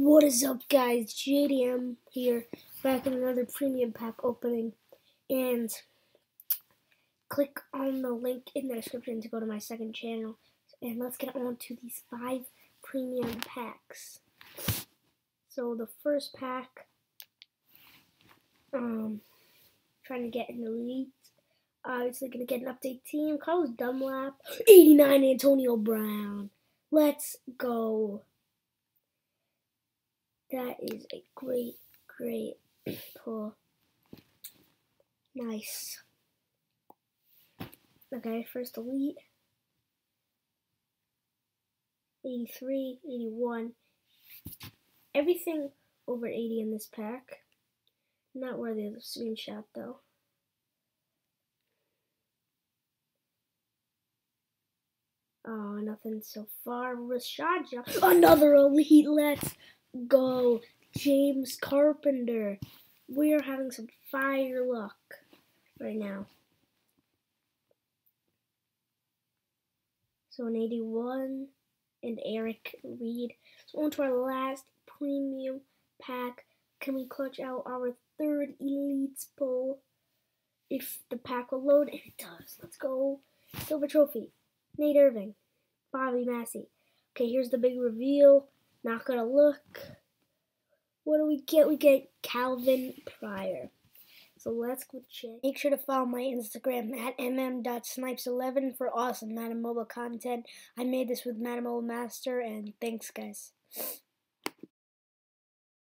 What is up, guys? JDM here, back in another premium pack opening. And click on the link in the description to go to my second channel. And let's get on to these 5 premium packs. So the first pack, trying to get an elite. Obviously gonna get an update team. Carlos Dunlap, 89 Antonio Brown. Let's go. That is a great pull. Nice. Okay, first elite. 83, 81. Everything over 80 in this pack. Not worthy of the screenshot though. Oh, nothing so far. Rashad Johnson. Another elite. Let's go. James Carpenter. We're having some fire luck right now. So an 81 and Eric Reed. So on to our last premium pack. Can we clutch out our third elites pull? If the pack will load, and it does. Let's go. Silver trophy. Nate Irving. Bobby Massey. Okay, here's the big reveal. Not gonna look. What do we get? We get Calvin Pryor. So let's go check. Make sure to follow my Instagram at mm.snipes11 for awesome Madden Mobile content. I made this with Madden Mobile Master, and thanks, guys.